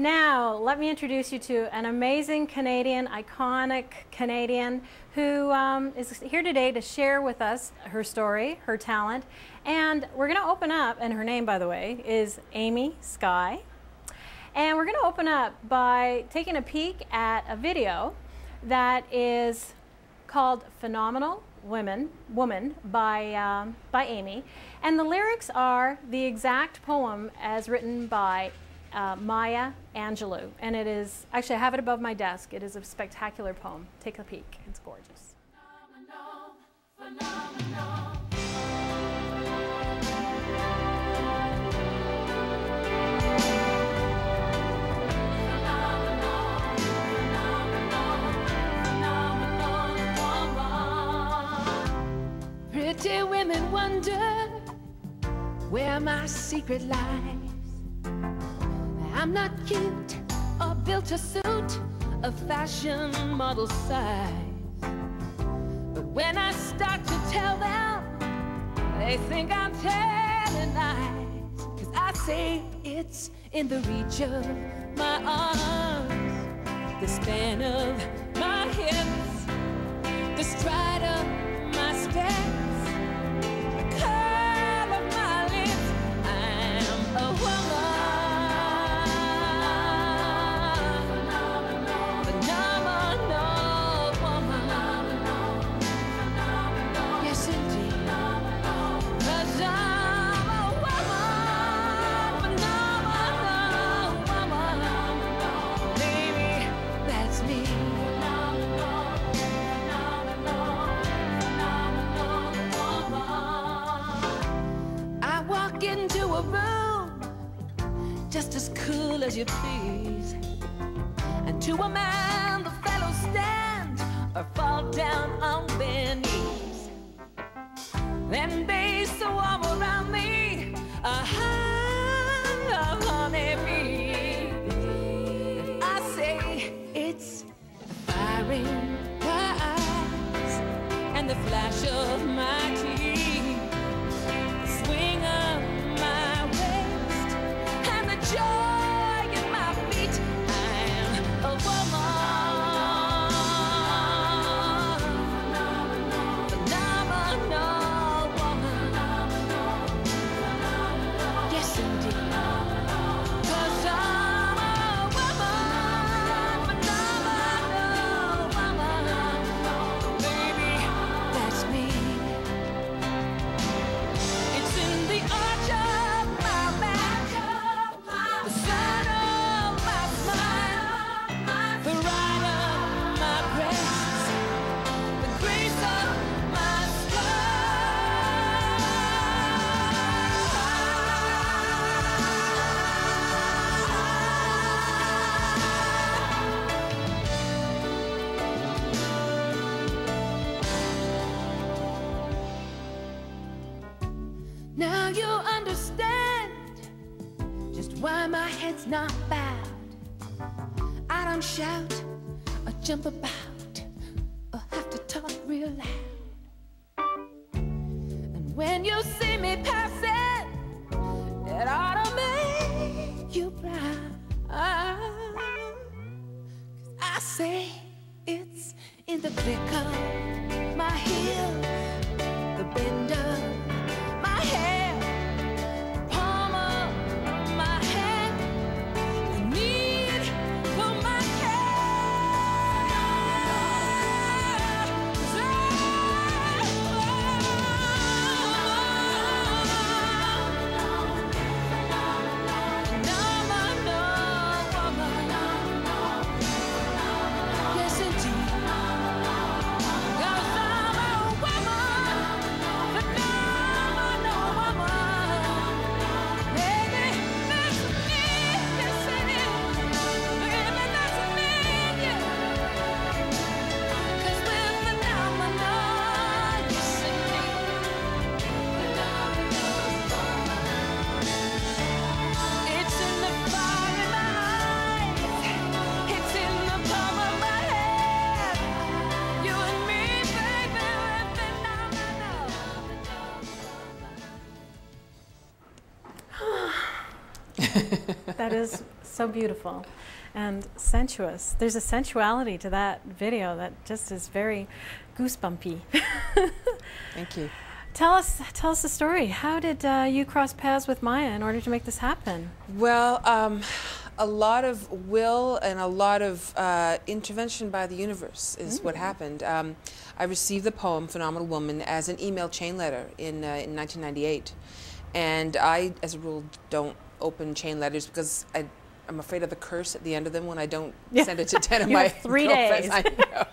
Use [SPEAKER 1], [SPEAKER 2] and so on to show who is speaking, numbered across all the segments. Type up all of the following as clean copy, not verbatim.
[SPEAKER 1] Now, let me introduce you to an amazing Canadian, iconic Canadian, who is here today to share with us her story, her talent, and we're going to open up, and her name, by the way, is Amy Sky, and we're going to open up by taking a peek at a video that is called Phenomenal Woman by Amy, and the lyrics are the exact poem as written by Maya Angelou, and it is, actually I have it above my desk. It is a spectacular poem. Take a peek. It's gorgeous. Phenomenal, phenomenal.
[SPEAKER 2] Pretty women wonder where my secret lies. I'm not cute or built to suit a fashion model size. But when I start to tell them, they think I'm telling lies. 'Cause I say it's in the reach of my arms, the span of my hips, the stride of my steps, the curl of my lips. I'm a woman. Into a room just as cool as you please, and to a man the fellows stand or fall down on their knees. Then they swarm around me, on every. And I say it's the fire in my eyes and the flash of my teeth, the swing of my waist and the joy in my feet. I'm a woman, phenomenal woman. Yes, indeed. 'Cause I'm a woman, phenomenal woman. Baby, that's me. It's in the arch of my back, the sun of my smile, the ride of my breasts, the grace of my Now you understand just why my head's not bowed. I don't shout or jump about or have to talk real loud. And when you see me passing, it ought to make you proud. 'Cause I say it's in the flick of my heel, the bend of my hair, the palm of my hand, the need for my care. 'Cause yes, indeed. 'Cause I'm a woman.
[SPEAKER 1] That is so beautiful and sensuous. There's a sensuality to that video that just is very goosebumpy.
[SPEAKER 3] Thank you.
[SPEAKER 1] Tell us the story. How did you cross paths with Maya in order to make this happen?
[SPEAKER 3] Well, a lot of will and a lot of intervention by the universe is what happened. I received the poem Phenomenal Woman as an email chain letter in 1998. And I, as a rule, don't open chain letters because I'm afraid of the curse at the end of them when I don't send it to 10 of my
[SPEAKER 1] 3
[SPEAKER 3] girlfriends.
[SPEAKER 1] days.
[SPEAKER 3] I know.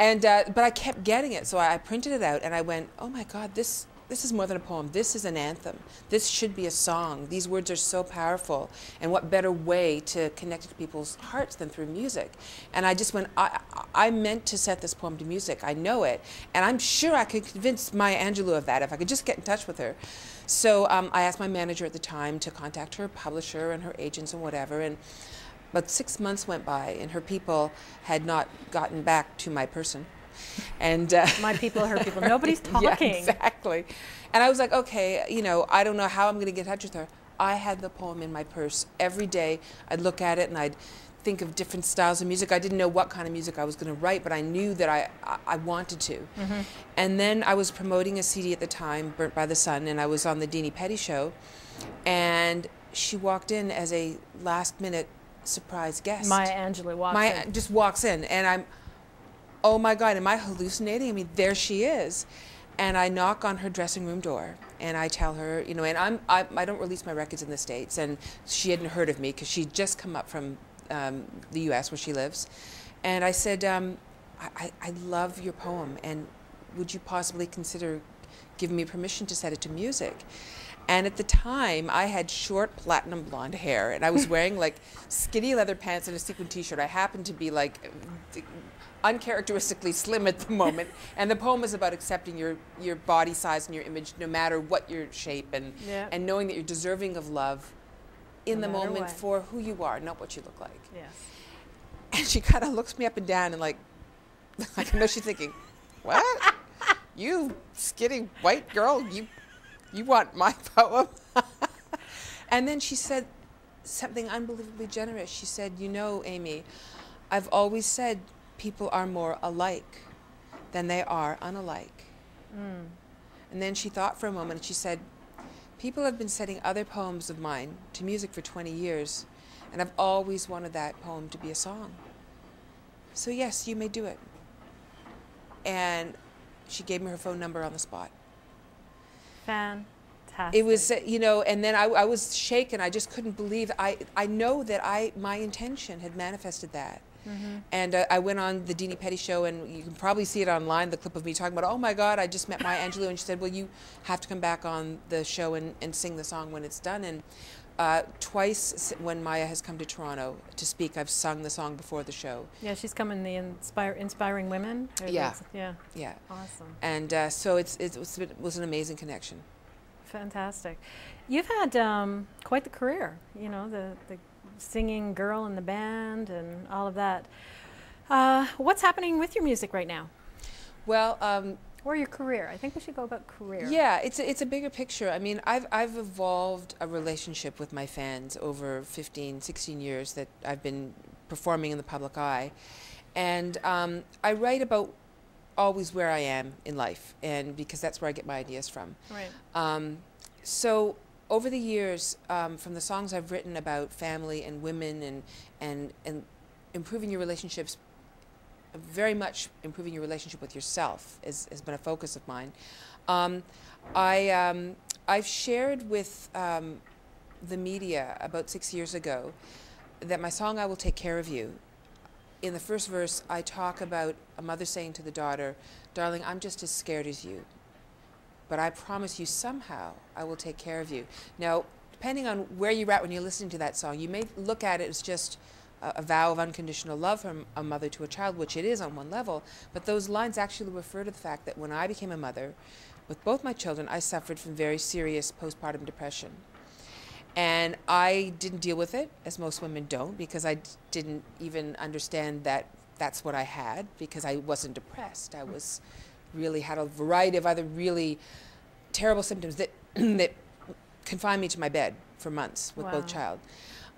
[SPEAKER 3] And, but I kept getting it, so I printed it out and I went, oh my God, this is more than a poem. This is an anthem. This should be a song. These words are so powerful. And what better way to connect it to people's hearts than through music? And I just went, I meant to set this poem to music. I know it. And I'm sure I could convince Maya Angelou of that if I could just get in touch with her. So I asked my manager at the time to contact her publisher and her agents and whatever. And about 6 months went by and her people had not gotten back to my person. And
[SPEAKER 1] my people, her people. Nobody's talking.
[SPEAKER 3] Yeah, exactly. And I was like, okay, you know, I don't know how I'm going to get in touch with her. I had the poem in my purse every day. I'd look at it and I'd think of different styles of music. I didn't know what kind of music I was going to write, but I knew that I wanted to. And then I was promoting a CD at the time, Burnt by the Sun, and I was on the Deanie Petty show. And she walked in as a last-minute surprise guest.
[SPEAKER 1] Maya Angelou walks in.
[SPEAKER 3] Just walks in, and I'm, oh my God, am I hallucinating? I mean, there she is. And I knock on her dressing room door and I tell her, you know, and I don't release my records in the States, and she hadn't heard of me because she'd just come up from the US where she lives. And I said, I love your poem, and would you possibly consider giving me permission to set it to music? And at the time, I had short platinum blonde hair, and I was wearing like skinny leather pants and a sequin t-shirt. I happened to be like uncharacteristically slim at the moment. And the poem is about accepting your body size and your image, no matter what your shape, and knowing that you're deserving of love in the moment for who you are, not what you look like.
[SPEAKER 1] Yes.
[SPEAKER 3] And she kind of looks me up and down and like I know she's thinking, what? You skinny white girl, you want my poem? And then she said something unbelievably generous. She said, you know, Amy, I've always said people are more alike than they are unalike. And then she thought for a moment and she said, people have been setting other poems of mine to music for 20 years, and I've always wanted that poem to be a song. So yes, you may do it. And she gave me her phone number on the spot.
[SPEAKER 1] Fantastic.
[SPEAKER 3] It was, you know, and then I was shaken. I just couldn't believe. I know that my intention had manifested that. And I went on the Deanie Petty show, and you can probably see it online, the clip of me talking about, oh my God, I just met Maya Angelou, and she said, well, you have to come back on the show and sing the song when it's done. And twice when Maya has come to Toronto to speak, I've sung the song before the show.
[SPEAKER 1] Yeah, she's come in the Inspiring Women.
[SPEAKER 3] Yeah.
[SPEAKER 1] Yeah. Awesome.
[SPEAKER 3] And so it was an amazing connection.
[SPEAKER 1] Fantastic. You've had quite the career, you know, the singing girl in the band and all of that. What's happening with your music right now?
[SPEAKER 3] Well,
[SPEAKER 1] or your career. I think we should go about career.
[SPEAKER 3] Yeah, it's a bigger picture. I mean, I've evolved a relationship with my fans over 15, 16 years that I've been performing in the public eye. And I write about always where I am in life, and because that's where I get my ideas from.
[SPEAKER 1] Right.
[SPEAKER 3] So over the years, from the songs I've written about family and women and improving your relationships, very much improving your relationship with yourself has been a focus of mine. I've shared with the media about 6 years ago that my song, I Will Take Care of You, in the first verse, I talk about a mother saying to the daughter, darling, I'm just as scared as you, but I promise you somehow I will take care of you. Now, depending on where you're at when you're listening to that song, you may look at it as just a vow of unconditional love from a mother to a child, which it is on one level, but those lines actually refer to the fact that when I became a mother, with both my children, I suffered from very serious postpartum depression. And I didn't deal with it, as most women don't, because I didn't even understand that that's what I had, because I wasn't depressed. I was really had a variety of other really terrible symptoms that that confined me to my bed for months with
[SPEAKER 1] Wow.
[SPEAKER 3] both child.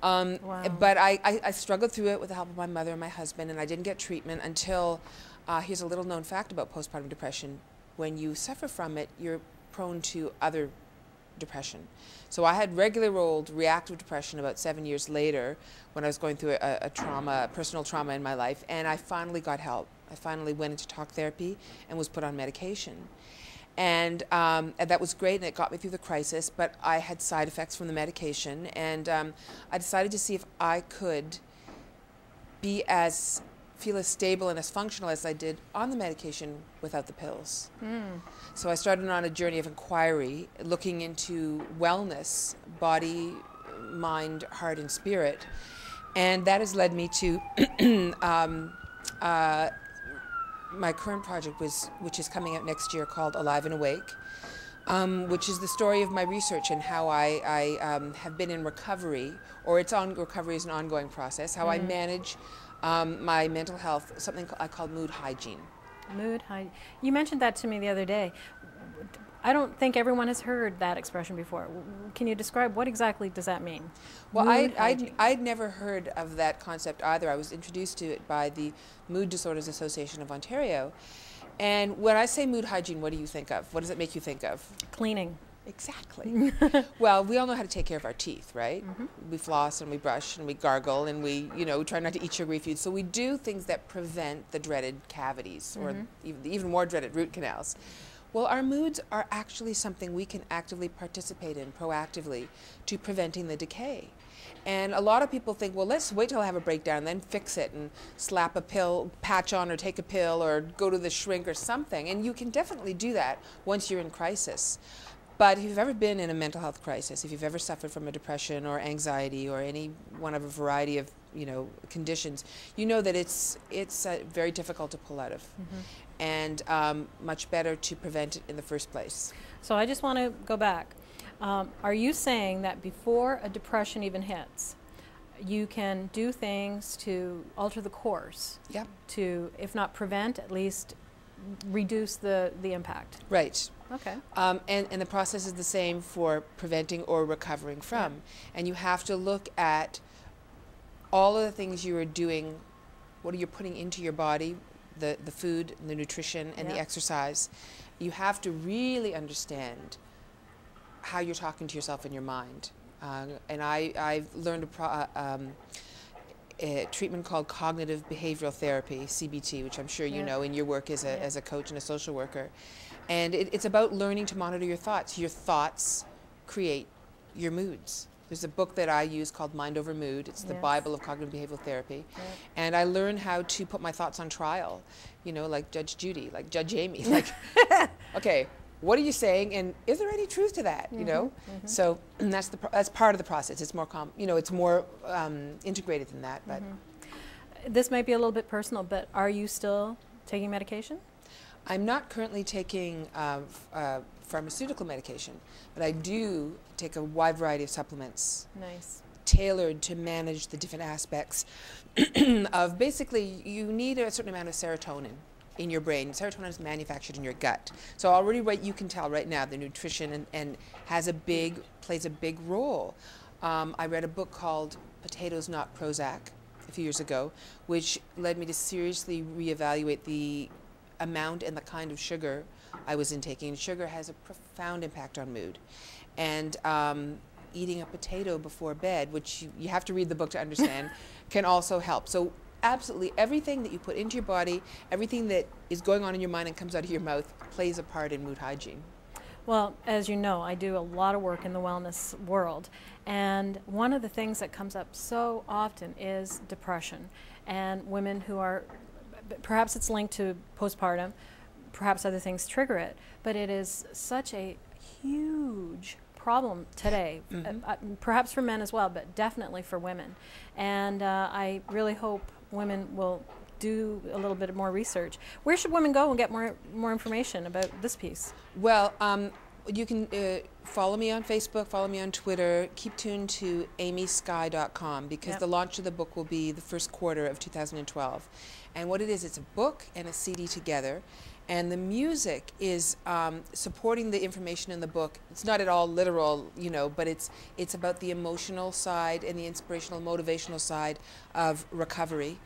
[SPEAKER 1] Wow.
[SPEAKER 3] But I struggled through it with the help of my mother and my husband, and I didn't get treatment until, here's a little known fact about postpartum depression. When you suffer from it, you're prone to other depression. So I had regular old reactive depression about 7 years later when I was going through a personal trauma in my life, and I finally got help. I finally went into talk therapy and was put on medication. And that was great, and it got me through the crisis, but I had side effects from the medication, and I decided to see if I could feel as stable and as functional as I did on the medication without the pills. So I started on a journey of inquiry, looking into wellness, body, mind, heart, and spirit, and that has led me to my current project, which is coming out next year, called Alive and Awake, which is the story of my research and how I have been in recovery, or recovery is an ongoing process, how I manage my mental health, something I call mood hygiene.
[SPEAKER 1] Mood hygiene. You mentioned that to me the other day. I don't think everyone has heard that expression before. Can you describe what exactly does that mean?
[SPEAKER 3] Well, I'd never heard of that concept either. I was introduced to it by the Mood Disorders Association of Ontario. And when I say mood hygiene, what do you think of? What does it make you think of?
[SPEAKER 1] Cleaning.
[SPEAKER 3] Exactly. Well, we all know how to take care of our teeth, right? We floss and we brush and we gargle and we try not to eat sugary foods. So we do things that prevent the dreaded cavities or even more dreaded root canals. Well, our moods are actually something we can actively participate in proactively to preventing the decay. And a lot of people think, well, let's wait till I have a breakdown and then fix it and slap a pill, patch on or take a pill or go to the shrink or something. And you can definitely do that once you're in crisis. But if you've ever been in a mental health crisis, if you've ever suffered from a depression or anxiety or any one of a variety of conditions, you know that it's very difficult to pull out of, and much better to prevent it in the first place.
[SPEAKER 1] So I just want to go back. Are you saying that before a depression even hits, you can do things to alter the course?
[SPEAKER 3] Yep.
[SPEAKER 1] To, if not prevent, at least reduce the impact?
[SPEAKER 3] Right.
[SPEAKER 1] Okay.
[SPEAKER 3] And the process is the same for preventing or recovering from. And you have to look at all of the things you are doing, what are you putting into your body, the food, the nutrition, and the exercise. You have to really understand how you're talking to yourself in your mind. And I've learned a treatment called cognitive behavioral therapy, CBT, which I'm sure you know in your work as a coach and a social worker. And it's about learning to monitor your thoughts. Your thoughts create your moods. There's a book that I use called Mind Over Mood. It's the Bible of cognitive behavioral therapy. And I learned how to put my thoughts on trial, like Judge Judy, like Judge Amy. Like, okay, what are you saying, and is there any truth to that? So that's part of the process. It's more it's more integrated than that. But
[SPEAKER 1] this might be a little bit personal, but are you still taking medication?
[SPEAKER 3] I'm not currently taking pharmaceutical medication, but I do take a wide variety of supplements.
[SPEAKER 1] Nice.
[SPEAKER 3] Tailored to manage the different aspects of basically you need a certain amount of serotonin in your brain. Serotonin is manufactured in your gut. So already you can tell right now the nutrition and plays a big role. I read a book called Potatoes Not Prozac a few years ago, which led me to seriously reevaluate the amount and the kind of sugar I was intaking. Sugar has a profound impact on mood. And eating a potato before bed, which you have to read the book to understand, can also help. So absolutely everything that you put into your body, everything that is going on in your mind and comes out of your mouth plays a part in mood hygiene.
[SPEAKER 1] Well, as you know, I do a lot of work in the wellness world, and one of the things that comes up so often is depression, and women who are, perhaps it's linked to postpartum, perhaps other things trigger it, but it is such a huge problem today, perhaps for men as well, but definitely for women. And I really hope women will do a little bit more research. Where should women go and get more information about this piece?
[SPEAKER 3] Well, you can follow me on Facebook, follow me on Twitter, keep tuned to amysky.com because the launch of the book will be the first quarter of 2012. And what it is, it's a book and a CD together. And the music is supporting the information in the book. It's not at all literal, you know, but it's about the emotional side and the inspirational, motivational side of recovery.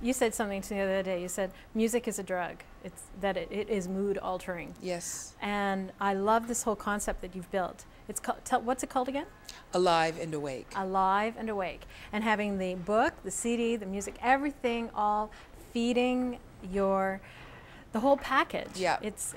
[SPEAKER 1] You said something to me the other day. You said music is a drug. It's that it is mood altering.
[SPEAKER 3] Yes.
[SPEAKER 1] And I love this whole concept that you've built. It's called, what's it called again?
[SPEAKER 3] Alive and Awake. Alive
[SPEAKER 1] and Awake. And having the book, the CD, the music, everything all feeding the whole package.
[SPEAKER 3] Yeah.
[SPEAKER 1] It's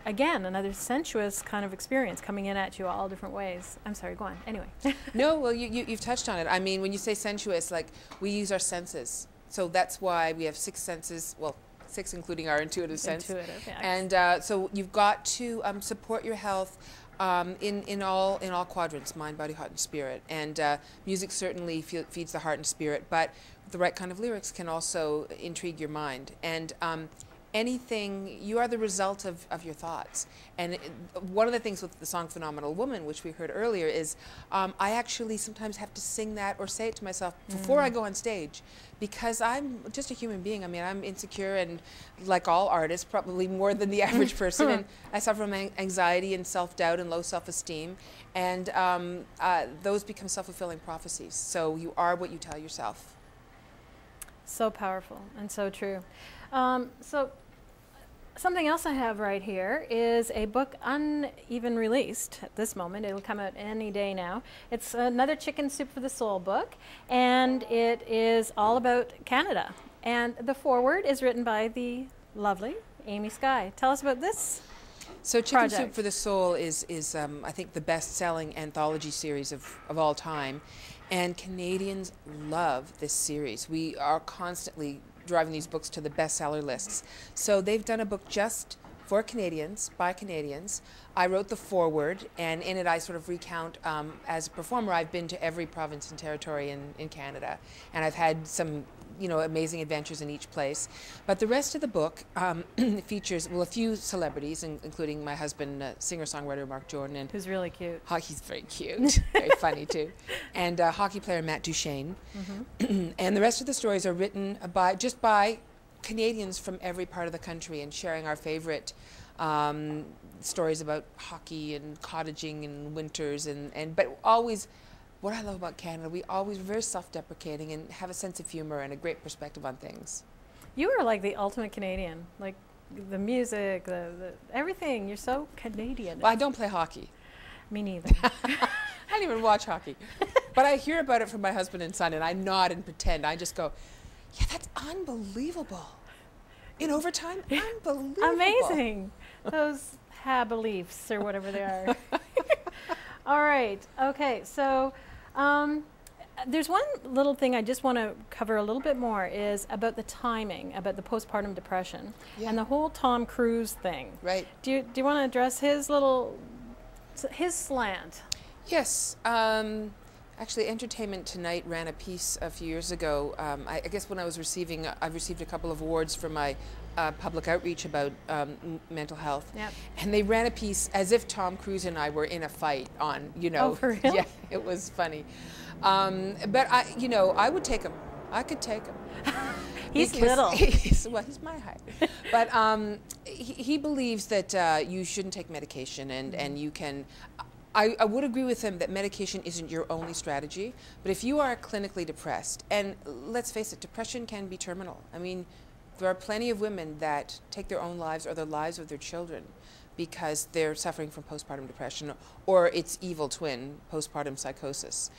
[SPEAKER 1] again, another sensuous kind of experience coming in at you all different ways. I'm sorry, go on. Anyway.
[SPEAKER 3] No, well, you've touched on it. I mean, when you say sensuous, like, we use our senses. So that's why we have 6 senses, well, 6 including our intuitive sense.
[SPEAKER 1] Intuitive, yeah.
[SPEAKER 3] And so you've got to support your health in all quadrants, mind, body, heart, and spirit. And music certainly feeds the heart and spirit, but the right kind of lyrics can also intrigue your mind. And anything, you are the result of your thoughts. And one of the things with the song Phenomenal Woman, which we heard earlier, is I actually sometimes have to sing that or say it to myself before I go on stage, because I'm just a human being. I mean, I'm insecure, and like all artists, probably more than the average person, and I suffer from anxiety and self-doubt and low self-esteem, and those become self-fulfilling prophecies. So you are what you tell yourself.
[SPEAKER 1] So powerful and so true. So something else I have right here is a book uneven released at this moment. It'll come out any day now. It's another Chicken Soup for the Soul book, and it is all about Canada. And the foreword is written by the lovely Amy Sky. Tell us about this.
[SPEAKER 3] So Chicken
[SPEAKER 1] project.
[SPEAKER 3] Soup for the Soul is I think, the best-selling anthology series of all time. And Canadians love this series. We are constantly driving these books to the bestseller lists. So they've done a book just for Canadians, by Canadians. I wrote the foreword, and in it I sort of recount, as a performer, I've been to every province and territory in Canada, and I've had some, you know, amazing adventures in each place. But the rest of the book features, well, a few celebrities, including my husband, singer-songwriter Mark Jordan. And
[SPEAKER 1] who's really cute.
[SPEAKER 3] He's very cute, very funny too. And hockey player Matt Duchene. And the rest of the stories are written by Canadians from every part of the country, and sharing our favorite stories about hockey and cottaging and winters, but always, what I love about Canada, we always very self-deprecating and have a sense of humor and a great perspective on things. You
[SPEAKER 1] are like the ultimate Canadian, like the music, the everything. You're so Canadian.
[SPEAKER 3] Well, I don't play hockey.
[SPEAKER 1] Me neither.
[SPEAKER 3] I don't even watch hockey. But I hear about it from my husband and son, and I nod and pretend. I just go, yeah, that's unbelievable. In overtime, unbelievable.
[SPEAKER 1] Amazing. Those beliefs or whatever they are. All right. Okay. So there's one little thing I just want to cover a little bit more, is about the timing, about the postpartum depression, and the whole Tom Cruise thing.
[SPEAKER 3] Right.
[SPEAKER 1] Do you want to address his slant?
[SPEAKER 3] Yes. Actually, Entertainment Tonight ran a piece a few years ago. I guess when I received a couple of awards for my public outreach about mental health.
[SPEAKER 1] Yep.
[SPEAKER 3] And they ran a piece as if Tom Cruise and I were in a fight on, you know.
[SPEAKER 1] Oh, for real?
[SPEAKER 3] Yeah, it was funny. But I would take him. I could take him.
[SPEAKER 1] He's little.
[SPEAKER 3] He's my height. But he believes that you shouldn't take medication, and you can. I would agree with him that medication isn't your only strategy, but if you are clinically depressed, and let's face it, depression can be terminal. I mean, there are plenty of women that take their own lives or the lives of their children because they're suffering from postpartum depression or its evil twin, postpartum psychosis.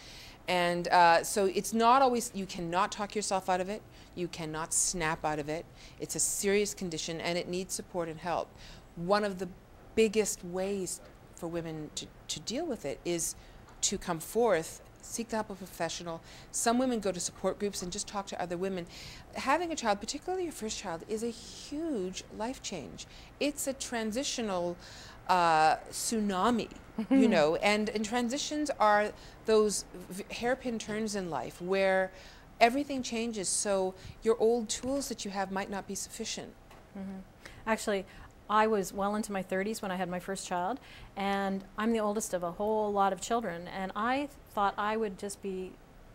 [SPEAKER 3] And so it's not always, you cannot talk yourself out of it, you cannot snap out of it. It's a serious condition and it needs support and help. One of the biggest ways for women to deal with it is to come forth, seek the help of a professional. Some women go to support groups and just talk to other women. Having a child, particularly your first child, is a huge life change. It's a transitional tsunami, you know, and transitions are those hairpin turns in life where everything changes, so your old tools that you have might not be sufficient.
[SPEAKER 1] Actually, I was well into my 30s when I had my first child, and I'm the oldest of a whole lot of children, and I thought I would just be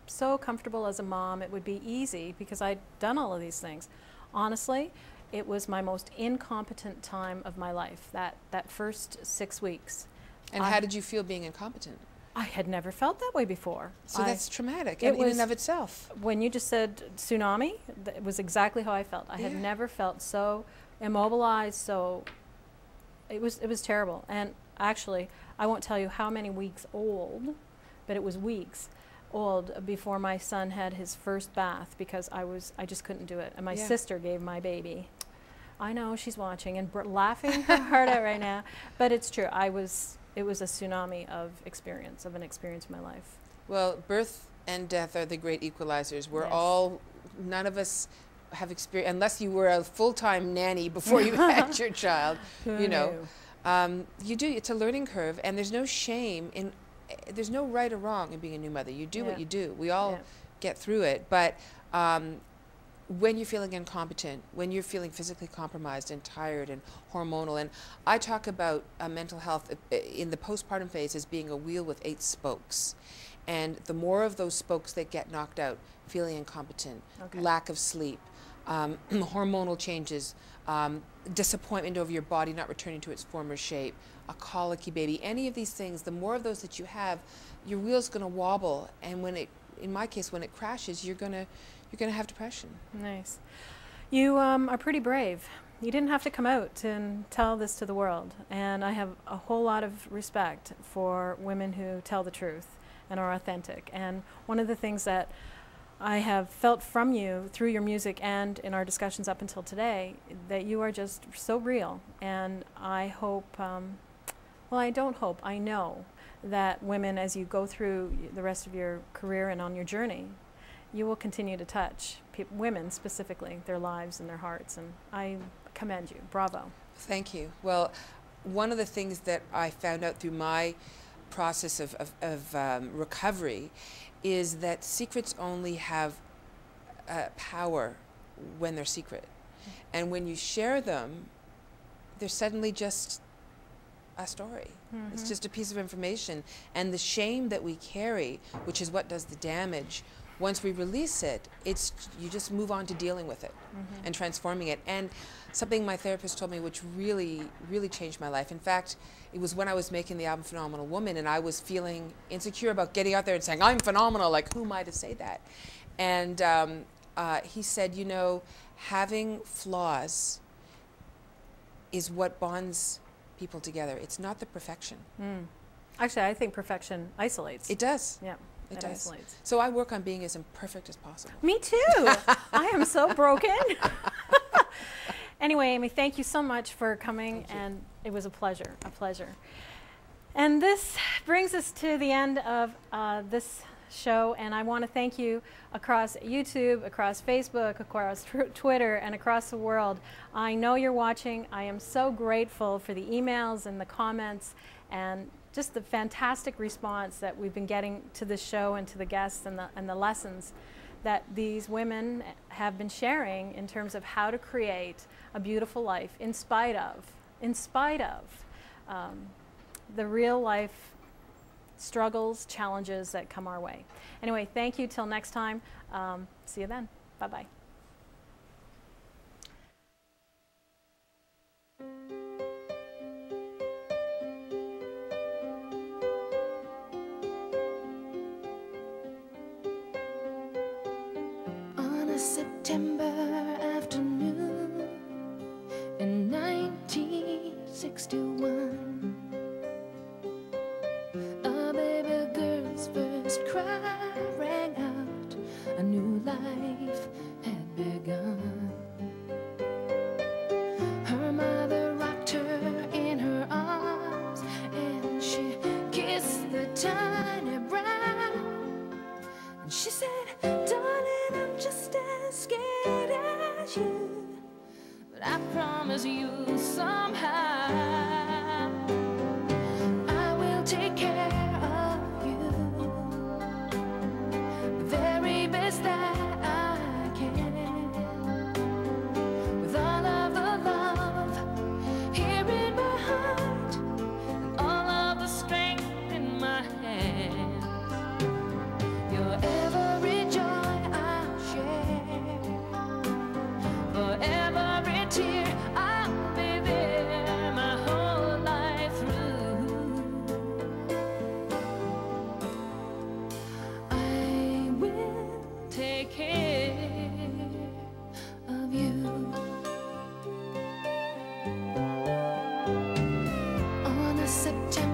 [SPEAKER 1] so comfortable as a mom, it would be easy because I'd done all of these things. Honestly, it was my most incompetent time of my life, that first 6 weeks.
[SPEAKER 3] And how did you feel being incompetent?
[SPEAKER 1] I had never felt that way before.
[SPEAKER 3] So that's traumatic
[SPEAKER 1] in
[SPEAKER 3] and of itself.
[SPEAKER 1] When you just said tsunami, it was exactly how I felt. I had never felt so immobilized, so it was terrible. And actually, I won't tell you how many weeks old, but it was weeks old before my son had his first bath, because I just couldn't do it. And my sister gave my baby. I know she's watching and laughing her heart out right now, but it's true. It was a tsunami of an experience in my life.
[SPEAKER 3] Well, birth and death are the great equalizers. We're all, none of us have experienced, unless you were a full-time nanny before you had your child, you know. You do, it's a learning curve, and there's no shame in, there's no right or wrong in being a new mother. You do what you do. We all get through it, but when you're feeling incompetent, when you're feeling physically compromised and tired and hormonal, and I talk about mental health in the postpartum phase as being a wheel with 8 spokes. And the more of those spokes that get knocked out, feeling incompetent, lack of sleep, hormonal changes, disappointment over your body not returning to its former shape, a colicky baby, any of these things, the more of those that you have, your wheel's going to wobble, and when it, in my case, when it crashes, you're going to have depression.
[SPEAKER 1] Nice. You are pretty brave. You didn't have to come out and tell this to the world, and I have a whole lot of respect for women who tell the truth and are authentic. And one of the things that I have felt from you through your music and in our discussions up until today, that you are just so real. And I hope, well, I don't hope, I know that women, as you go through the rest of your career and on your journey, you will continue to touch women specifically, their lives and their hearts. And I commend you. Bravo.
[SPEAKER 3] Thank you. Well, one of the things that I found out through my process of recovery is that secrets only have power when they're secret. And when you share them, they're suddenly just a story. It's just a piece of information. And the shame that we carry, which is what does the damage, once we release it, you just move on to dealing with it and transforming it. And something my therapist told me which really, really changed my life. In fact, it was when I was making the album Phenomenal Woman, and I was feeling insecure about getting out there and saying, I'm phenomenal, like, who am I to say that? And he said, you know, having flaws is what bonds people together. It's not the perfection.
[SPEAKER 1] Actually, I think perfection isolates.
[SPEAKER 3] It does.
[SPEAKER 1] Yeah.
[SPEAKER 3] It does.
[SPEAKER 1] Isolates.
[SPEAKER 3] So I work on being as imperfect as possible.
[SPEAKER 1] Me too. I am so broken. Anyway, Amy, thank you so much for coming, and it was a pleasure, a pleasure. And this brings us to the end of this show, and I want to thank you across YouTube, across Facebook, across Twitter, and across the world. I know you're watching. I am so grateful for the emails and the comments and just the fantastic response that we've been getting to this show and to the guests and the lessons that these women have been sharing in terms of how to create a beautiful life in spite of the real life struggles, challenges that come our way. Anyway, thank you till next time. See you then. Bye-bye.
[SPEAKER 2] September afternoon in 1961, a baby girl's first cry rang out. A new life had begun. Her mother rocked her in her arms, and she kissed the tiny brow, and she said, darling, I'm just as scared as September.